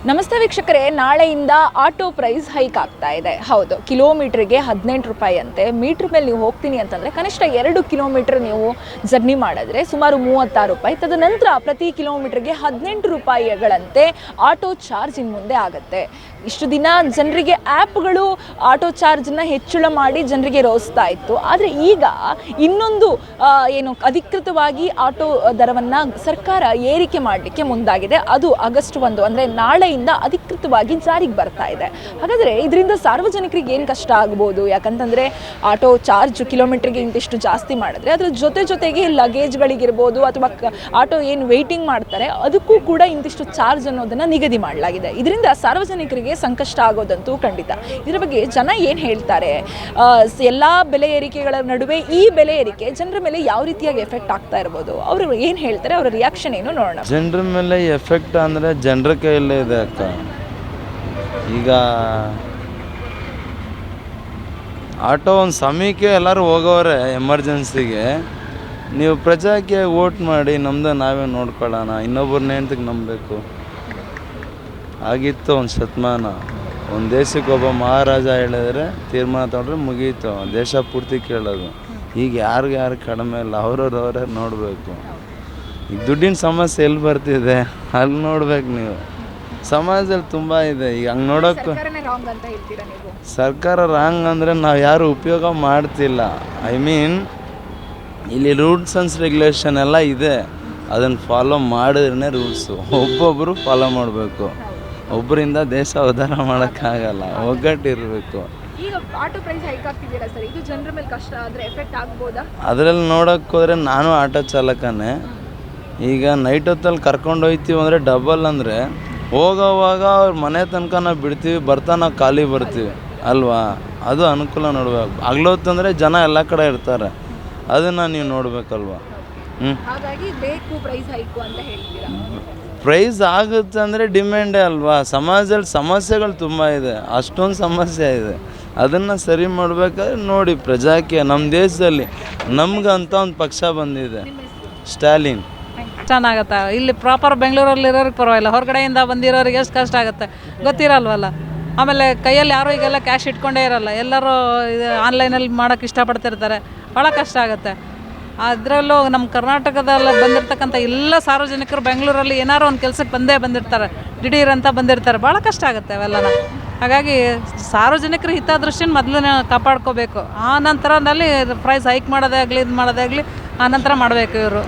ನಮಸ್ತೆ ವೀಕ್ಷಕರೇ, ನಾಳೆಯಿಂದ ಆಟೋ ಪ್ರೈಸ್ ಹೈಕ್ ಆಗ್ತಾ ಇದೆ. ಹೌದು, ಕಿಲೋಮೀಟರ್ಗೆ 18 ರೂಪಾಯಿ ಅಂತೆ. ಮೀಟ್ರ್ ಮೇಲೆ ನೀವು ಹೋಗ್ತೀನಿ ಅಂತಂದರೆ ಕನಿಷ್ಠ 2 ಕಿಲೋಮೀಟರ್ ನೀವು ಜರ್ನಿ ಮಾಡಿದ್ರೆ ಸುಮಾರು 36 ರೂಪಾಯಿ. ತದನಂತರ ಪ್ರತಿ ಕಿಲೋಮೀಟರ್ಗೆ 18 ರೂಪಾಯಿಗಳಂತೆ ಆಟೋ ಚಾರ್ಜ್ ಇನ್ನು ಮುಂದೆ ಆಗುತ್ತೆ. ಇಷ್ಟು ದಿನ ಜನರಿಗೆ ಆ್ಯಪ್ಗಳು ಆಟೋ ಚಾರ್ಜನ್ನು ಹೆಚ್ಚಳ ಮಾಡಿ ಜನರಿಗೆ ರೋಸ್ತಾ ಇತ್ತು. ಆದರೆ ಈಗ ಇನ್ನೊಂದು ಅಧಿಕೃತವಾಗಿ ಆಟೋ ದರವನ್ನು ಸರ್ಕಾರ ಏರಿಕೆ ಮಾಡಲಿಕ್ಕೆ ಮುಂದಾಗಿದೆ. ಅದು ಆಗಸ್ಟ್ 1 ಅಂದರೆ ನಾಳೆಯಿಂದ ಅಧಿಕೃತವಾಗಿ ಜಾರಿಗೆ ಬರ್ತಾ ಇದೆ. ಹಾಗಾದರೆ ಇದರಿಂದ ಸಾರ್ವಜನಿಕರಿಗೆ ಏನು ಕಷ್ಟ ಆಗ್ಬೋದು? ಯಾಕಂತಂದರೆ ಆಟೋ ಚಾರ್ಜ್ ಕಿಲೋಮೀಟರ್ಗೆ ಇಂತಿಷ್ಟು ಜಾಸ್ತಿ ಮಾಡಿದ್ರೆ ಅದರ ಜೊತೆಗೆ ಲಗೇಜ್ಗಳಿಗಿರ್ಬೋದು ಅಥವಾ ಆಟೋ ಏನು ವೆಯ್ಟಿಂಗ್ ಮಾಡ್ತಾರೆ ಅದಕ್ಕೂ ಕೂಡ ಇಂತಿಷ್ಟು ಚಾರ್ಜ್ ಅನ್ನೋದನ್ನು ನಿಗದಿ ಮಾಡಲಾಗಿದೆ. ಇದರಿಂದ ಸಾರ್ವಜನಿಕರಿಗೆ ಸಂಕಷ್ಟ ಆಗೋದಂತೂ ಖಂಡಿತ. ಇದರ ಬಗ್ಗೆ ಜನ ಏನು ಹೇಳ್ತಾರೆ? ಎಲ್ಲ ಬೆಲೆ ಏರಿಕೆಗಳ ನಡುವೆ ಈ ಬೆಲೆ ಏರಿಕೆ ಜನರ ಮೇಲೆ ಯಾವ ರೀತಿಯಾಗಿ ಎಫೆಕ್ಟ್ ಆಗ್ತಾ ಇರ್ಬೋದು? ಅವರು ಏನು ಹೇಳ್ತಾರೆ, ಅವರ ರಿಯಾಕ್ಷನ್ ಏನು ನೋಡೋಣ. ಜನರ ಮೇಲೆ ಎಫೆಕ್ಟ್ ಅಂದರೆ ಜನರ ಕೈಯಲ್ಲೇ ಇದೆ ಅಕ್ಕ. ಈಗ ಆಟೋ ಒಂದು ಸಮಯಕ್ಕೆ ಎಲ್ಲರೂ ಹೋಗೋರೆ ಎಮರ್ಜೆನ್ಸಿಗೆ. ನೀವು ಪ್ರಜಾಕ್ಕೆ ವೋಟ್ ಮಾಡಿ ನಮ್ಮದು ನಾವೇ ನೋಡ್ಕೊಳ್ಳೋಣ, ಇನ್ನೊಬ್ಬರನ್ನ ಎಂತಕ್ಕೆ ನಂಬಬೇಕು ಆಗಿತ್ತು. ಒಂದು ಶತಮಾನ ಒಂದು ದೇಶಕ್ಕೆ ಒಬ್ಬ ಮಹಾರಾಜ ಹೇಳಿದ್ರೆ ತೀರ್ಮಾನ ತೊಗೊಂಡ್ರೆ ಮುಗೀತು, ದೇಶ ಪೂರ್ತಿ ಕೇಳೋದು. ಈಗ ಯಾರು ಕಡಿಮೆ ಇಲ್ಲ, ಅವರೇ ನೋಡಬೇಕು. ಈಗ ದುಡ್ಡಿನ ಸಮಸ್ಯೆ ಎಲ್ಲಿ ಬರ್ತಿದೆ ಅಲ್ಲಿ ನೋಡ್ಬೇಕು ನೀವು. ಸಮಾಜದಲ್ಲಿ ತುಂಬ ಇದೆ. ಈಗ ಹಂಗೆ ನೋಡೋಕ್ಕೂ ಸರ್ಕಾರ ರಾಂಗ್ ಅಂದರೆ ನಾವು ಯಾರು ಉಪಯೋಗ ಮಾಡ್ತಿಲ್ಲ. ಇಲ್ಲಿ ರೂಲ್ಸ್ ಆ್ಯಂಡ್ ರೆಗ್ಯುಲೇಷನ್ ಎಲ್ಲ ಇದೆ, ಅದನ್ನು ಫಾಲೋ ಮಾಡಿದ್ರೇ ರೂಲ್ಸು. ಒಬ್ಬೊಬ್ಬರು ಫಾಲೋ ಮಾಡಬೇಕು. ಒಬ್ಬರಿಂದ ದೇಶ ಉದ್ಧಾರ ಮಾಡೋಕ್ಕಾಗಲ್ಲ, ಒಗ್ಗಟ್ಟಿರಬೇಕು. ಈಗ ಆಟೋ ಪ್ರೈಸ್ ಹೈಕ್ ಆಗ್ತಿದ್ದೀರಾ ಸರ್, ಇದು ಜನರ ಮೇಲೆ ಕಷ್ಟ ಆದರೆ ಎಫೆಕ್ಟ್ ಆಗ್ಬೋದಾ? ಅದರಲ್ಲಿ ನೋಡೋಕ್ಕೆ ಹೋದರೆ ನಾನು ಆಟೋ ಚಾಲಕನೇ. ಈಗ ನೈಟ್ ಹೊತ್ತಲ್ಲಿ ಕರ್ಕೊಂಡು ಹೋಗ್ತೀವಿ ಅಂದರೆ ಡಬಲ್ ಅಂದರೆ ಹೋಗೋವಾಗ ಅವ್ರ ಮನೆ ತನಕ ನಾವು ಬಿಡ್ತೀವಿ, ಬರ್ತಾ ನಾವು ಖಾಲಿ ಬರ್ತೀವಿ ಅಲ್ವಾ? ಅದು ಅನುಕೂಲ ನೋಡ್ಬೇಕು. ಹಗ್ಲೊತ್ತಂದರೆ ಜನ ಎಲ್ಲ ಕಡೆ ಇರ್ತಾರೆ, ಅದನ್ನು ನೀವು ನೋಡಬೇಕಲ್ವಾ? ಹಾಗಾಗಿ ಬೇಕು ಪ್ರೈಸ್ ಹೈಕು ಅಂತ ಹೇಳ್ತೀರಾ? ಪ್ರೈಸ್ ಆಗುತ್ತೆ ಅಂದರೆ ಡಿಮ್ಯಾಂಡೇ ಅಲ್ವಾ? ಸಮಾಜದಲ್ಲಿ ಸಮಸ್ಯೆಗಳು ತುಂಬ ಇದೆ, ಅಷ್ಟೊಂದು ಸಮಸ್ಯೆ ಇದೆ. ಅದನ್ನು ಸರಿ ಮಾಡಬೇಕಾದ್ರೆ ನೋಡಿ, ಪ್ರಜಾಕ್ಕೆ ನಮ್ಮ ದೇಶದಲ್ಲಿ ನಮ್ಗಂತ ಒಂದು ಪಕ್ಷ ಬಂದಿದೆ, ಸ್ಟಾಲಿನ್. ಚೆನ್ನಾಗತ್ತೆ. ಇಲ್ಲಿ ಪ್ರಾಪರ್ ಬೆಂಗಳೂರಲ್ಲಿ ಇರೋರಿಗೆ ಪರವಾಗಿಲ್ಲ, ಹೊರಗಡೆಯಿಂದ ಬಂದಿರೋರಿಗೆ ಎಷ್ಟು ಕಷ್ಟ ಆಗುತ್ತೆ ಗೊತ್ತಿರಲ್ವಲ್ಲ. ಆಮೇಲೆ ಕೈಯಲ್ಲಿ ಯಾರೂ ಈಗೆಲ್ಲ ಕ್ಯಾಶ್ ಇಟ್ಕೊಂಡೇ ಇರೋಲ್ಲ, ಎಲ್ಲರೂ ಆನ್ಲೈನಲ್ಲಿ ಮಾಡೋಕ್ಕೆ ಇಷ್ಟಪಡ್ತಿರ್ತಾರೆ, ಭಾಳ ಕಷ್ಟ ಆಗುತ್ತೆ. ಅದರಲ್ಲೂ ನಮ್ಮ ಕರ್ನಾಟಕದಲ್ಲಿ ಬಂದಿರತಕ್ಕಂಥ ಎಲ್ಲ ಸಾರ್ವಜನಿಕರು ಬೆಂಗಳೂರಲ್ಲಿ ಏನಾರು ಒಂದು ಕೆಲಸಕ್ಕೆ ಬಂದಿರ್ತಾರೆ, ದಿಢೀರಂತ ಬಂದಿರ್ತಾರೆ, ಭಾಳ ಕಷ್ಟ ಆಗುತ್ತೆ ಅವೆಲ್ಲನ. ಹಾಗಾಗಿ ಸಾರ್ವಜನಿಕರ ಹಿತದೃಷ್ಟಿನ ಮೊದಲು ಕಾಪಾಡ್ಕೋಬೇಕು. ಆ ನಂತರದಲ್ಲಿ ಪ್ರೈಸ್ ಹೈಕ್ ಮಾಡೋದೇ ಆಗಲಿ ಇದು ಮಾಡೋದೇ ಆಗಲಿ ಆನಂತರ ಮಾಡಬೇಕು ಇವರು.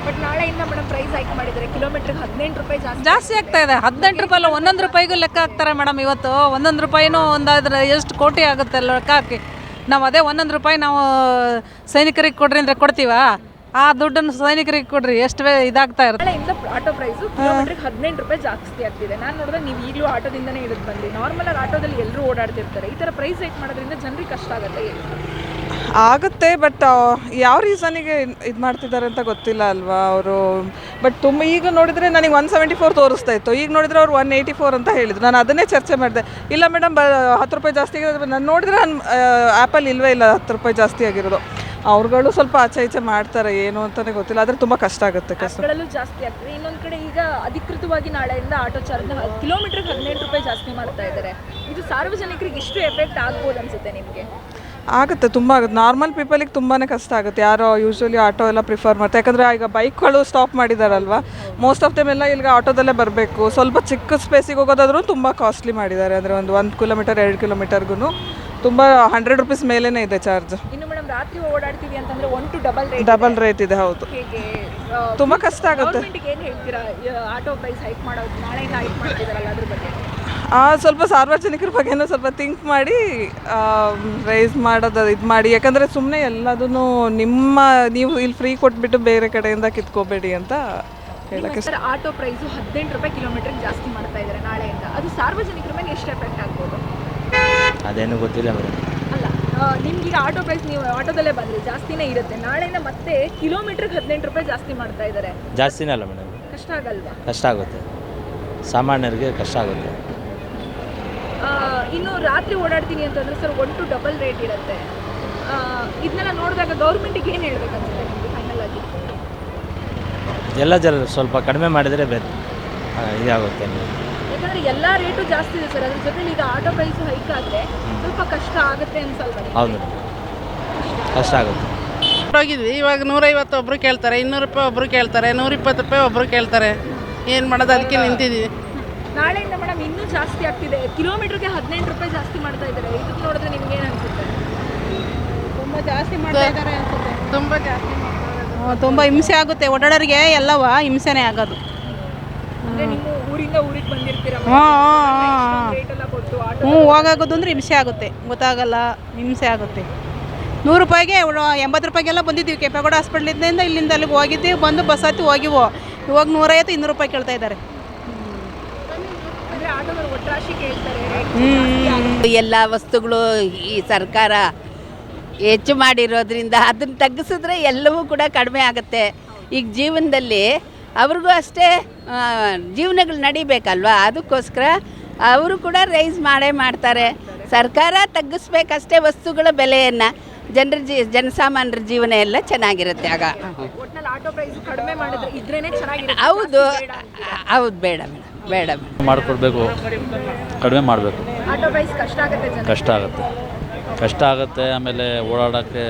ಬಟ್ ನಾಳೆಯಿಂದ ಮೇಡಮ್ ಪ್ರೈಸ್ ಹೈಕ್ ಮಾಡಿದರೆ ಕಿಲೋಮೀಟ್ರಿಗೆ 18 ರೂಪಾಯಿ ಜಾಸ್ತಿ ಆಗ್ತಾ ಇದೆ. 18 ರೂಪಾಯಿ ಅಲ್ಲ, 1 ರೂಪಾಯಿಗೂ ಲೆಕ್ಕ ಹಾಕ್ತಾರೆ ಮೇಡಮ್. ಇವತ್ತು 1 ರೂಪಾಯಿನೂ ಒಂದಾದ್ರೆ ಎಷ್ಟು ಕೋಟಿ ಆಗುತ್ತೆ ಲೆಕ್ಕ ಹಾಕಿ. ನಾವು ಅದೇ 1 ರೂಪಾಯಿ ನಾವು ಸೈನಿಕರಿಗೆ ಕೊಡ್ರಿ ಅಂದರೆ ಕೊಡ್ತೀವಾ? ಆ ದುಡ್ಡನ್ನು ಸೈನಿಕರಿಗೆ ಕೊಡ್ರಿ, ಎಷ್ಟು ಇದಾಗ್ತಾ ಇರುತ್ತೆ. ನಾಳೆಯಿಂದ ಆಟೋ ಪ್ರೈಸು ಕಿಲೋಮೀಟ್ರಿಗೆ 18 ರೂಪಾಯಿ ಜಾಸ್ತಿ ಆಗ್ತಿದೆ. ನಾನು ನೋಡಿದ್ರೆ ನೀವು ಈಗಲೂ ಆಟೋದಿಂದನೇ ಇರೋದು ಬಂದು ನಾರ್ಮಲಾಗಿ ಆಟೋದಲ್ಲಿ ಎಲ್ಲರೂ ಓಡಾಡ್ತಿರ್ತಾರೆ. ಈ ಥರ ಪ್ರೈಸ್ ಹೈಕ್ ಮಾಡೋದ್ರಿಂದ ಜನರಿಗೆ ಕಷ್ಟ ಆಗುತ್ತೆ. ಬಟ್ ಯಾವ ರೀಸನಿಗೆ ಇದು ಮಾಡ್ತಿದ್ದಾರೆ ಅಂತ ಗೊತ್ತಿಲ್ಲ ಅಲ್ವಾ ಅವರು. ಬಟ್ ಈಗ ನೋಡಿದರೆ ನನಗೆ 174 ತೋರಿಸ್ತಾ ಇತ್ತು, ಈಗ ನೋಡಿದರೆ ಅವ್ರು 184 ಅಂತ ಹೇಳಿದ್ರು. ನಾನು ಅದನ್ನೇ ಚರ್ಚೆ ಮಾಡಿದೆ. ಇಲ್ಲ ಮೇಡಮ್ 10 ರೂಪಾಯಿ ಜಾಸ್ತಿ ಆಗಿರೋದು ನಾನು ನೋಡಿದ್ರೆ ನಾನು ಆ್ಯಪಲ್ಲಿ ಇಲ್ಲವೇ ಇಲ್ಲ 10 ರೂಪಾಯಿ ಜಾಸ್ತಿ ಆಗಿರೋದು. ಅವ್ರುಗಳು ಸ್ವಲ್ಪ ಆಚೆ ಈಚೆ ಮಾಡ್ತಾರೆ, ಏನು ಅಂತಲೇ ಗೊತ್ತಿಲ್ಲ. ಆದರೆ ತುಂಬ ಕಷ್ಟ ಆಗುತ್ತೆ. ಕಷ್ಟಗಳಲ್ಲೂ ಜಾಸ್ತಿ ಆಗ್ತದೆ. ಇನ್ನೊಂದು ಕಡೆ ಈಗ ಅಧಿಕೃತವಾಗಿ ನಾಳೆಯಿಂದ ಆಟೋ ಚಾರ್ಜ್ನ ಕಿಲೋಮೀಟ್ರಿಗೆ 18 ರೂಪಾಯಿ ಜಾಸ್ತಿ ಮಾಡ್ತಾ ಇದ್ದಾರೆ. ಇದು ಸಾರ್ವಜನಿಕರಿಗೆ ಎಷ್ಟು ಎಫೆಕ್ಟ್ ಆಗ್ಬೋದು ಅನಿಸುತ್ತೆ ನಿಮಗೆ? ಆಗುತ್ತೆ, ತುಂಬ ಆಗುತ್ತೆ. ನಾರ್ಮಲ್ ಪೀಪಲಿಗೆ ತುಂಬಾ ಕಷ್ಟ ಆಗುತ್ತೆ. ಯಾರೋ ಯೂಶ್ವಲಿ ಆಟೋ ಎಲ್ಲ ಪ್ರಿಫರ್ ಮಾಡ್ತಾರೆ. ಯಾಕಂದರೆ ಈಗ ಬೈಕ್ಗಳು ಸ್ಟಾಪ್ ಮಾಡಿದಾರಲ್ವ, ಮೋಸ್ಟ್ ಆಫ್ ದಮ್ ಎಲ್ಲ ಇಲ್ಲಿಗೆ ಆಟೋದಲ್ಲೇ ಬರಬೇಕು. ಸ್ವಲ್ಪ ಚಿಕ್ಕ ಸ್ಪೇಸಿಗೆ ಹೋಗೋದಾದ್ರೂ ತುಂಬ ಕಾಸ್ಟ್ಲಿ ಮಾಡಿದ್ದಾರೆ. ಅಂದರೆ 1 ಕಿಲೋಮೀಟರ್ 2 ಕಿಲೋಮೀಟರ್ಗೂ ತುಂಬ 100 ರೂಪೀಸ್ ಮೇಲೇ ಇದೆ ಚಾರ್ಜ್. ಇನ್ನು ಮೇಡಮ್ ರಾತ್ರಿ ಓಡಾಡ್ತೀವಿ ಅಂತಂದರೆ 1 ಡಬಲ್ ರೇಟ್ ಇದೆ. ಹೌದು, ತುಂಬ ಕಷ್ಟ ಆಗುತ್ತೆ. ಏನು ಹೇಳ್ತೀರಾ ಆಟೋ ಪ್ರೈಸ್ ಹೈಕ್ ಮಾಡೋದು? ನಾಳೆಯಿಂದ ಹೈಕ್ ಮಾಡ್ತಿದ್ದಾರಲ್ಲ ಅದ್ರ ಬಗ್ಗೆ ಸ್ವಲ್ಪ ಸಾರ್ವಜನಿಕರ ಬಗ್ಗೆನೂ ಸ್ವಲ್ಪ ಥಿಂಕ್ ಮಾಡಿ ರೈಸ್ ಮಾಡೋದು ಇದು ಮಾಡಿ. ಯಾಕಂದರೆ ಸುಮ್ಮನೆ ಎಲ್ಲದೂ ನೀವು ಇಲ್ಲಿ ಫ್ರೀ ಕೊಟ್ಬಿಟ್ಟು ಬೇರೆ ಕಡೆಯಿಂದ ಕಿತ್ಕೋಬೇಡಿ ಅಂತ ಹೇಳಕ್ಕೆ. ಸರ್, ಆಟೋ ಪ್ರೈಸು 18 ರೂಪಾಯಿ ಕಿಲೋಮೀಟ್ರಿಗೆ ಜಾಸ್ತಿ ಮಾಡ್ತಾ ಇದ್ದಾರೆ ನಾಳೆಯಿಂದ. ಅದು ಸಾರ್ವಜನಿಕರ ಮೇಲೆ ಎಷ್ಟು ಎಫೆಕ್ಟ್ ಆಗ್ಬೋದು? ಅದೇನು ಗೊತ್ತಿಲ್ಲ ಮೇಡಮ್. ಅಲ್ಲ, ನಿಮ್ಗೀಗ ಆಟೋ ಪ್ರೈಸ್ ನೀವು ಆಟೋದಲ್ಲೇ ಬಂದರೆ ಜಾಸ್ತಿನೇ ಇರುತ್ತೆ. ನಾಳೆಯಿಂದ ಮತ್ತೆ ಕಿಲೋಮೀಟ್ರಿಗೆ 18 ರೂಪಾಯಿ ಜಾಸ್ತಿ ಮಾಡ್ತಾ ಇದ್ದಾರೆ. ಜಾಸ್ತಿನೇ ಅಲ್ಲ ಮೇಡಮ್, ಕಷ್ಟ ಆಗಲ್ವಾ? ಕಷ್ಟ ಆಗುತ್ತೆ, ಸಾಮಾನ್ಯರಿಗೆ ಕಷ್ಟ ಆಗುತ್ತೆ. ಇನ್ನು ರಾತ್ರಿ ಓಡಾಡ್ತೀನಿ ಅಂತಂದರೆ ಸರ್ 1 ಡಬಲ್ ರೇಟ್ ಇರುತ್ತೆ. ಇದನ್ನೆಲ್ಲ ನೋಡಿದಾಗ ಗೌರ್ಮೆಂಟಿಗೆ ಏನು ಹೇಳ್ಬೇಕನ್ಸುತ್ತೆ ನಿಮಗೆ ಫೈನಲ್ ಆಗಿ? ಎಲ್ಲ ಸ್ವಲ್ಪ ಕಡಿಮೆ ಮಾಡಿದರೆ ಇದಾಗುತ್ತೆ. ಯಾಕಂದರೆ ಯಾಕಂದ್ರೆ ಎಲ್ಲ ರೇಟು ಜಾಸ್ತಿ ಇದೆ ಸರ್, ಅದ್ರ ಜೊತೆ ಈಗ ಆಟೋ ಪ್ರೈಸ್ ಹೈಕ್ ಆದರೆ ಸ್ವಲ್ಪ ಕಷ್ಟ ಆಗುತ್ತೆ ಅನ್ಸಲ್ವಾ? ಹೌದು ಕಷ್ಟ ಆಗುತ್ತೆ. ಹೋಗಿದ್ವಿ, ಇವಾಗ 150 ಒಬ್ರು ಕೇಳ್ತಾರೆ, 200 ರೂಪಾಯಿ ಒಬ್ರು ಕೇಳ್ತಾರೆ, 120 ರೂಪಾಯಿ ಒಬ್ರು ಕೇಳ್ತಾರೆ. ಏನು ಮಾಡೋದು, ಅದಕ್ಕೆ ನಿಂತಿದ್ದೀವಿ. ನಾಳೆಯಿಂದ ಮೇಡಮ್ ಇನ್ನೂ ಜಾಸ್ತಿ ಆಗ್ತಿದೆ, ಕಿಲೋಮೀಟರ್ಗೆ 18 ರೂಪಾಯಿ ಜಾಸ್ತಿ ಮಾಡ್ತಾ ಇದ್ದಾರೆ. ಇದಕ್ಕೆ ನೋಡಿದ್ರೆ ನಿಮ್ಗೆ ಏನು ಅನ್ಸುತ್ತೆ? ತುಂಬ ಜಾಸ್ತಿ ಮಾಡ್ತಾ ಇದ್ದಾರೆ ಅನ್ಸುತ್ತೆ. ತುಂಬ ಜಾಸ್ತಿ ಮಾಡ್ತಾರೆ, ತುಂಬ ಹಿಂಸೆ ಆಗುತ್ತೆ ಓಡಾಡೋರಿಗೆ, ಎಲ್ಲವ ಹಿಂಸೆನೇ ಆಗೋದು. ಅಂದ್ರೆ ನೀವು ಊರಿಂದ ಊರಿಗೆ ಬಂದಿರ್ತೀರ, ರೇಟ್ ಎಲ್ಲ ಕೊಟ್ಟು ಆಟೋ ಹೋಗೋದು ಅಂದರೆ ಹಿಂಸೆ ಆಗುತ್ತೆ, ಗೊತ್ತಾಗಲ್ಲ, ಹಿಂಸೆ ಆಗುತ್ತೆ. 100 ರೂಪಾಯಿಗೆ 80 ರೂಪಾಯಿಗೆಲ್ಲ ಬಂದಿದ್ದೀವಿ. ಕೆಂಪೇಗೌಡ ಹಾಸ್ಪಿಟ್ಲಿಂದ ಇಲ್ಲಿಂದ ಅಲ್ಲಿಗೆ ಹೋಗಿದ್ದೀವಿ, ಬಂದು ಬಸ್ ಹತ್ತಿ ಹೋಗಿವೋ. ಇವಾಗ 150 200 ರೂಪಾಯಿ ಕೇಳ್ತಾ ಇದ್ದಾರೆ. ಅಂದ್ರೆ ಆಟೋದವ್ರು ಒಟ್ರಾಶಿ ಕೇಳ್ತಾರೆ. ಎಲ್ಲ ವಸ್ತುಗಳು ಈ ಸರ್ಕಾರ ಹೆಚ್ಚು ಮಾಡಿರೋದ್ರಿಂದ ಅದನ್ನು ತಗ್ಗಿಸಿದ್ರೆ ಎಲ್ಲವೂ ಕೂಡ ಕಡಿಮೆ ಆಗುತ್ತೆ. ಈಗ ಜೀವನದಲ್ಲಿ ಅವ್ರಿಗೂ ಅಷ್ಟೇ ಜೀವನಗಳು ನಡಿಬೇಕಲ್ವ, ಅದಕ್ಕೋಸ್ಕರ ಅವರು ಕೂಡ ರೈಸ್ ಮಾಡೇ ಮಾಡ್ತಾರೆ. ಸರ್ಕಾರ ತಗ್ಗಿಸ್ಬೇಕಷ್ಟೇ ವಸ್ತುಗಳ ಬೆಲೆಯನ್ನು, ಜನಸಾಮಾನ್ಯರ ಜೀವನ ಎಲ್ಲ ಚೆನ್ನಾಗಿರುತ್ತೆ ಆಗ. ಒಟ್ನಲ್ಲಿ ಆಟೋ ಪ್ರೈಸ್ ಕಡಿಮೆ ಮಾಡಿದ್ರೆ ಇದ್ರೇನೆ ಚೆನ್ನಾಗಿರುತ್ತೆ. ಹೌದು ಹೌದು, ಬೇಡ ಬೇಡ ಬೇಡ ಮಾಡಿಕೊಡ್ಬೇಕು, ಕಡಿಮೆ ಮಾಡಬೇಕು. ಆಟೋ ಪ್ರೈಸ್ ಕಷ್ಟ ಆಗುತ್ತೆ, ಕಷ್ಟ ಆಗುತ್ತೆ. ಆಮೇಲೆ ಓಡಾಡೋಕ್ಕೆ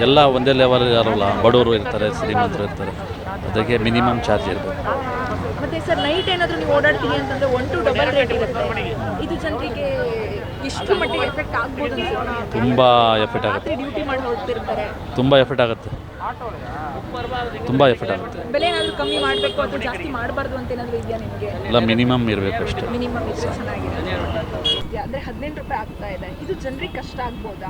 ಎಲ್ಲ ಒಂದೇ ಲೆವೆಲ್ ಇರೋಲ್ಲ, ಬಡವರು ಇರ್ತಾರೆ, ಶ್ರೀಮಂತರು ಇರ್ತಾರೆ, ಅದಕ್ಕೆ ಮಿನಿಮಮ್ ಚಾರ್ಜ್ ಇರಬೇಕು. ಮತ್ತೆ ಸರ್ ನೈಟ್ ಏನಾದರೂ ನೀವು ಓಡಾಡ್ತೀವಿ ಅಂತಂದ್ರೆ 1 to ಡಬಲ್ ರೇಟ್ ಇರುತ್ತೆ. ಇದು ಜನರಿಗೆ ಎಷ್ಟು ಮಟ್ಟಿಗೆ ಎಫೆಕ್ಟ್ ಆಗ್ಬೋದು ಅನ್ಸುತ್ತೆ? ತುಂಬ ಎಫೆಕ್ಟ್ ಆಗುತ್ತೆ, ಡ್ಯೂಟಿ ಮಾಡಿ ಹೋಗ್ತಿರ್ತಾರೆ, ತುಂಬ ಎಫೆಕ್ಟ್ ಆಗುತ್ತೆ, ತುಂಬ ಎಫೆಕ್ಟ್ ಆಗುತ್ತೆ. ಬೆಲೆ ಏನಾದರೂ ಕಮ್ಮಿ ಮಾಡಬೇಕು ಅಥವಾ ಜಾಸ್ತಿ ಮಾಡಬಾರ್ದು ಅಂತ ಏನಾದರೂ ಇದೆಯಾ ನಿಮಗೆ? ಎಲ್ಲ ಮಿನಿಮಮ್ ಇರಬೇಕು ಅಷ್ಟೇ. ಮಿನಿಮಮ್ ಇದ್ರೆ ಚೆನ್ನಾಗಿರುತ್ತೆ. ಅಂದರೆ 18 ರೂಪಾಯಿ ಆಗ್ತಾ ಇದೆ, ಇದು ಜನರಿಗೆ ಕಷ್ಟ ಆಗ್ಬೋದಾ?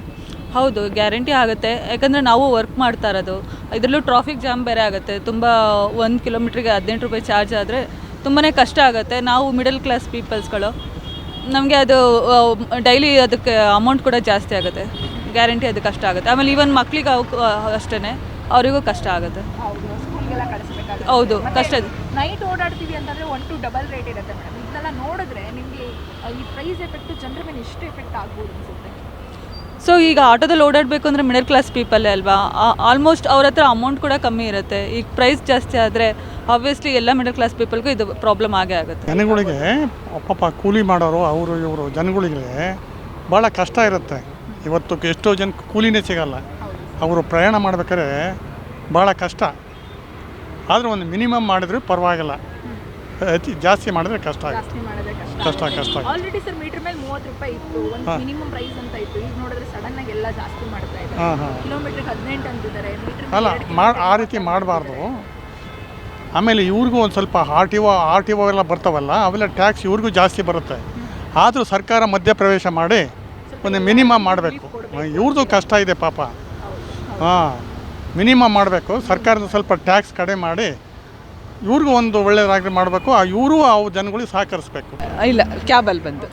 ಹೌದು, ಗ್ಯಾರಂಟಿ ಆಗುತ್ತೆ. ಯಾಕಂದರೆ ನಾವು ವರ್ಕ್ ಮಾಡ್ತಾ ಇರೋದು, ಇದರಲ್ಲೂ ಟ್ರಾಫಿಕ್ ಜಾಮ್ ಬೇರೆ ಆಗುತ್ತೆ. ತುಂಬ 1 ಕಿಲೋಮೀಟ್ರಿಗೆ 18 ರೂಪಾಯಿ ಚಾರ್ಜ್ ಆದರೆ ತುಂಬಾ ಕಷ್ಟ ಆಗುತ್ತೆ. ನಾವು ಮಿಡಲ್ ಕ್ಲಾಸ್ ಪೀಪಲ್ಸ್ಗಳು, ನಮಗೆ ಅದು ಡೈಲಿ ಅದಕ್ಕೆ ಅಮೌಂಟ್ ಕೂಡ ಜಾಸ್ತಿ ಆಗುತ್ತೆ. ಗ್ಯಾರಂಟಿ ಅದು ಕಷ್ಟ ಆಗುತ್ತೆ. ಆಮೇಲೆ ಈವನ್ ಮಕ್ಕಳಿಗೆ ಅಷ್ಟೇ, ಅವರಿಗೂ ಕಷ್ಟ ಆಗುತ್ತೆ. ಸ್ಕೂಲ್ಗೆಲ್ಲ ಕಳಿಸ್ಬೇಕಾಗುತ್ತೆ. ಹೌದು, ಕಷ್ಟ ಇದೆ. ನೈಟ್ ಓಡಾಡ್ತೀವಿ ಅಂತಂದರೆ 1 to ಡಬಲ್ ರೇಟ್ ಇರುತ್ತೆ ಮೇಡಮ್. ಇದನ್ನೆಲ್ಲ ನೋಡಿದ್ರೆ ನಿಮಗೆ ಈ ಪ್ರೈಸ್ ಎಫೆಕ್ಟು ಜನರ ಮೇಲೆ ಎಷ್ಟು ಎಫೆಕ್ಟ್ ಆಗ್ಬೋದು ಅನ್ಸುತ್ತೆ? ಸೊ ಈಗ ಆಟೋದಲ್ಲಿ ಓಡಾಡಬೇಕು ಅಂದರೆ ಮಿಡಲ್ ಕ್ಲಾಸ್ ಪೀಪಲ್ಲೇ ಅಲ್ವಾ, ಆಲ್ಮೋಸ್ಟ್ ಅವ್ರ ಹತ್ರ ಅಮೌಂಟ್ ಕೂಡ ಕಮ್ಮಿ ಇರುತ್ತೆ. ಈಗ ಪ್ರೈಸ್ ಜಾಸ್ತಿ ಆದರೆ ಆಬ್ವಿಯಸ್ಲಿ ಎಲ್ಲ ಮಿಡಲ್ ಕ್ಲಾಸ್ ಪೀಪಲ್ಗೂ ಇದು ಪ್ರಾಬ್ಲಮ್ ಆಗೇ ಆಗುತ್ತೆ. ಜನಗಳಿಗೆ ಪಾಪ ಕೂಲಿ ಮಾಡೋರು ಅವರು ಇವರು ಜನಗಳಿಗೆ ಭಾಳ ಕಷ್ಟ ಇರುತ್ತೆ. ಇವತ್ತು ಎಷ್ಟೋ ಜನ ಕೂಲಿನೇ ಸಿಗಲ್ಲ, ಅವರು ಪ್ರಯಾಣ ಮಾಡ್ಬೇಕಾದ್ರೆ ಭಾಳ ಕಷ್ಟ. ಆದರೆ ಒಂದು ಮಿನಿಮಮ್ ಮಾಡಿದ್ರೆ ಪರವಾಗಿಲ್ಲ, ಜಾಸ್ತಿ ಮಾಡಿದ್ರೆ ಕಷ್ಟ ಆಗುತ್ತೆ. ಕಷ್ಟ. ಆಲ್ರೆಡಿ ಸರ್ ಮೀಟರ್ ಮೇಲೆ 30 ರೂಪಾಯಿ ಇತ್ತು, ಒಂದು ಮಿನಿಮಮ್ ಪ್ರೈಸ್ ಅಂತ ಇತ್ತು. ಈಗ ನೋಡಿದ್ರೆ ಸಡನ್ ಆಗಿ ಎಲ್ಲ ಜಾಸ್ತಿ ಮಾಡ್ತಾ ಇದ್ದಾರೆ. ಕಿಲೋಮೀಟರ್ಗೆ 18 ಅಂತಿದ್ದಾರೆ. ಅಲ್ಲ, ಆ ರೀತಿ ಮಾಡಬಾರ್ದು. ಆಮೇಲೆ ಇವ್ರಿಗೂ ಒಂದು ಸ್ವಲ್ಪ ಆರ್ ಟಿ ಒ ಎಲ್ಲ ಬರ್ತಾವಲ್ಲ, ಅವೆಲ್ಲ ಟ್ಯಾಕ್ಸ್ ಇವ್ರಿಗೂ ಜಾಸ್ತಿ ಬರುತ್ತೆ. ಆದರೂ ಸರ್ಕಾರ ಮಧ್ಯಪ್ರವೇಶ ಮಾಡಿ ಒಂದು ಮಿನಿಮಮ್ ಮಾಡಬೇಕು. ಇವ್ರದ್ದು ಕಷ್ಟ ಇದೆ ಪಾಪ. ಮಿನಿಮಮ್ ಮಾಡಬೇಕು. ಸರ್ಕಾರದ ಸ್ವಲ್ಪ ಟ್ಯಾಕ್ಸ್ ಕಡಿಮೆ ಮಾಡಿ ಇವ್ರಿಗೂ ಒಂದು ಒಳ್ಳೆಯದಾಗಿ ಮಾಡಬೇಕು. ಇವರು ಅವು ಜನಗಳಿಗೆ ಸಹಕರಿಸಬೇಕು. ಇಲ್ಲ, ಕ್ಯಾಬಲ್ಲಿ ಬಂದು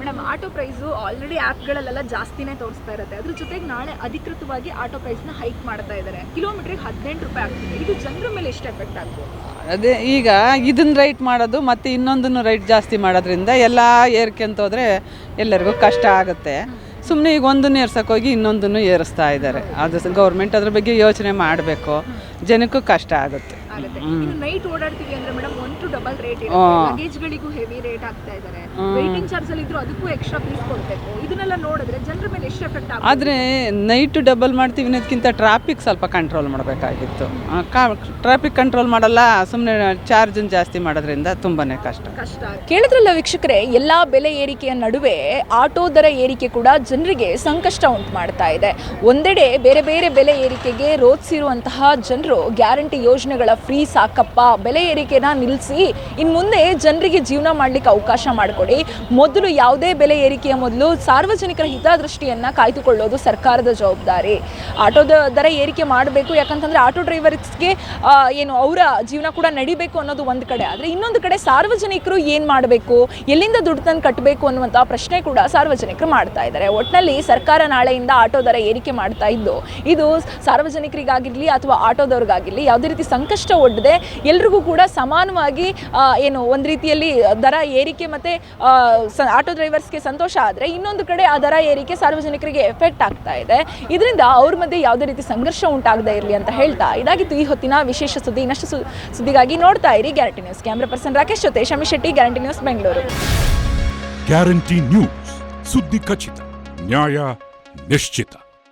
ಮೇಡಮ್, ಆಟೋ ಪ್ರೈಸು ಆಲ್ರೆಡಿ ಆ್ಯಪ್ಗಳಲ್ಲೆಲ್ಲ ಜಾಸ್ತಿನೇ ತೋರಿಸ್ತಾ ಇರುತ್ತೆ. ಅದ್ರ ಜೊತೆಗೆ ನಾಳೆ ಅಧಿಕೃತವಾಗಿ ಆಟೋ ಪ್ರೈಸ್ನ ಹೈಕ್ ಮಾಡ್ತಾ ಇದ್ದಾರೆ. ಕಿಲೋಮೀಟ್ರಿಗೆ 18 ರೂಪಾಯಿ ಆಗ್ತಿದೆ. ಇದು ಜನರ ಮೇಲೆ ಎಷ್ಟು ಎಫೆಕ್ಟ್ ಆಗ್ಬೋದು? ಅದೇ ಈಗ ಇದನ್ನು ರೈಟ್ ಮಾಡೋದು ಮತ್ತು ಇನ್ನೊಂದನ್ನು ರೈಟ್ ಜಾಸ್ತಿ ಮಾಡೋದ್ರಿಂದ ಎಲ್ಲ ಏರ್ಕೊಂತ ಹೋದರೆ ಎಲ್ಲರಿಗೂ ಕಷ್ಟ ಆಗುತ್ತೆ. ಸುಮ್ಮನೆ ಈಗ ಒಂದನ್ನು ಏರ್ಸೋಕ್ಕೋಗಿ ಇನ್ನೊಂದನ್ನು ಏರಿಸ್ತಾ ಇದ್ದಾರೆ. ಅದು ಗೌರ್ಮೆಂಟ್ ಅದ್ರ ಬಗ್ಗೆ ಯೋಚನೆ ಮಾಡಬೇಕು, ಜನಕ್ಕೂ ಕಷ್ಟ ಆಗುತ್ತೆ. ನೈಟ್ ಓಡಾಡ್ತೀವಿ ಅಂದ್ರೆ ಮೇಡಮ್ 1 to ಡಬಲ್ ರೇಟ್ ಇರುತ್ತೆ. ಲಗೇಜ್ಗಳಿಗೂ ಹೆವಿ ರೇಟ್ ಆಗ್ತಾ ಇದ್ದಾರೆ. ವೇಟಿಂಗ್ ಚಾರ್ಜ್ ಅಲ್ಲಿ ಇದ್ರು ಅದಕ್ಕೂ ಎಕ್ಸ್ಟ್ರಾ ಫೀಸ್ ಕೊಡಬೇಕು. ಇದನ್ನೆಲ್ಲ ನೋಡಿದ್ರೆ ಜನರ ಮೇಲೆ ಎಷ್ಟು ಎಫೆಕ್ಟ್ ಆಗುತ್ತೆ? ಆದರೆ ನೈಟ್ ಡಬಲ್ ಮಾಡ್ತೀವಿ ಅನ್ನೋದಕ್ಕಿಂತ ಟ್ರಾಫಿಕ್ ಸ್ವಲ್ಪ ಕಂಟ್ರೋಲ್ ಮಾಡಬೇಕಾಗಿತ್ತು. ಟ್ರಾಫಿಕ್ ಕಂಟ್ರೋಲ್ ಮಾಡಲ್ಲ, ಸುಮ್ಮನೆ ಚಾರ್ಜನ್ನು ಜಾಸ್ತಿ ಮಾಡೋದ್ರಿಂದ ತುಂಬಾ ಕಷ್ಟ. ಕೇಳಿದ್ರಲ್ಲ ವೀಕ್ಷಕರೇ, ಎಲ್ಲ ಬೆಲೆ ಏರಿಕೆಯ ನಡುವೆ ಆಟೋ ದರ ಏರಿಕೆ ಕೂಡ ಜನರಿಗೆ ಸಂಕಷ್ಟ ಉಂಟು ಮಾಡ್ತಾ ಇದೆ. ಒಂದೆಡೆ ಬೇರೆ ಬೇರೆ ಬೆಲೆ ಏರಿಕೆಗೆ ರೋಧಿಸಿರುವಂತಹ ಜನರು ಗ್ಯಾರಂಟಿ ಯೋಜನೆಗಳ ಫ್ರೀ ಸಾಕಪ್ಪ, ಬೆಲೆ ಏರಿಕೆನ ನಿಲ್ಲಿಸಿ, ಇನ್ನು ಮುಂದೆ ಜನರಿಗೆ ಜೀವನ ಮಾಡಲಿಕ್ಕೆ ಅವಕಾಶ ಮಾಡಿಕೊಡಿ, ಮೊದಲು ಯಾವುದೇ ಬೆಲೆ ಏರಿಕೆಯ ಮೊದಲು ಸಾರ್ವಜನಿಕರ ಹಿತದೃಷ್ಟಿಯನ್ನು ಕಾಯ್ದುಕೊಳ್ಳೋದು ಸರ್ಕಾರದ ಜವಾಬ್ದಾರಿ. ಆಟೋದ ದರ ಏರಿಕೆ ಮಾಡಬೇಕು, ಯಾಕಂತಂದರೆ ಆಟೋ ಡ್ರೈವರ್ಸ್ಗೆ ಏನು ಅವರ ಜೀವನ ಕೂಡ ನಡಿಬೇಕು ಅನ್ನೋದು ಒಂದು ಕಡೆ. ಆದರೆ ಇನ್ನೊಂದು ಕಡೆ ಸಾರ್ವಜನಿಕರು ಏನು ಮಾಡಬೇಕು, ಎಲ್ಲಿಂದ ದುಡ್ಡು ತಂದು ಕಟ್ಟಬೇಕು ಅನ್ನುವಂಥ ಪ್ರಶ್ನೆ ಕೂಡ ಸಾರ್ವಜನಿಕರು ಮಾಡ್ತಾ ಇದ್ದಾರೆ. ಒಟ್ಟಿನಲ್ಲಿ ಸರ್ಕಾರ ನಾಳೆಯಿಂದ ಆಟೋ ದರ ಏರಿಕೆ ಮಾಡ್ತಾ ಇದ್ದು ಇದು ಸಾರ್ವಜನಿಕರಿಗಾಗಿರಲಿ ಅಥವಾ ಆಟೋದವ್ರಿಗಾಗಿರಲಿ ಯಾವುದೇ ರೀತಿ ಸಂಕಷ್ಟ ಸಂಕಷ್ಟ ಒಡ್ಡದೆ ಎಲ್ರಿಗೂ ಕೂಡ ಸಮಾನವಾಗಿ ಏನು ಒಂದು ರೀತಿಯಲ್ಲಿ ದರ ಏರಿಕೆ ಮತ್ತು ಆಟೋ ಡ್ರೈವರ್ಸ್ಗೆ ಸಂತೋಷ ಆದರೆ ಇನ್ನೊಂದು ಕಡೆ ಆ ದರ ಏರಿಕೆ ಸಾರ್ವಜನಿಕರಿಗೆ ಎಫೆಕ್ಟ್ ಆಗ್ತಾ ಇದೆ. ಇದರಿಂದ ಅವ್ರ ಮಧ್ಯೆ ಯಾವುದೇ ರೀತಿ ಸಂಘರ್ಷ ಉಂಟಾಗದೇ ಇರಲಿ ಅಂತ ಹೇಳ್ತಾ ಇದಾಗಿತ್ತು ಈ ಹೊತ್ತಿನ ವಿಶೇಷ ಸುದ್ದಿ. ಇನ್ನಷ್ಟು ಸುದ್ದಿಗಾಗಿ ನೋಡ್ತಾ ಇರಿ Guarantee News. Camera person Rakesh ಜೊತೆ Shami Shetty, Guarantee News, Bengaluru. Guarantee News, ಸುದ್ದಿ ಖಚಿತ, ನ್ಯಾಯ ನಿಶ್ಚಿತ.